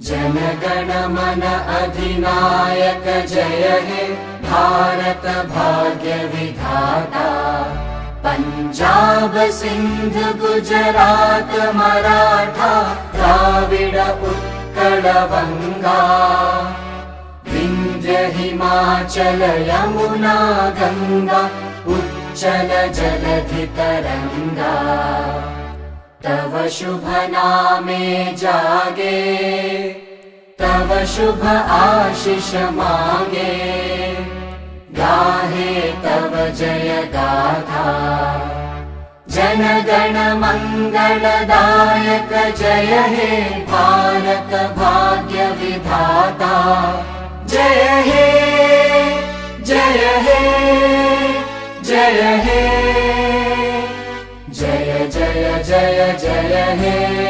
जनगण मन अधिनायक जय हे भारत भाग्य विधाता। पंजाब सिंध गुजरात मराठा द्राविड उत्कल वंगा। विंध्य हिमाचल यमुना गंगा उच्चल जलधि तरंगा। तव शुभ नामे जागे तव शुभ आशीष मांगे। गाहे तव जय गाथा जन गण मंगलदायक जय हे भारत भाग्य विधाता। जय हे जय हे जय हे जय जय जय जय हे।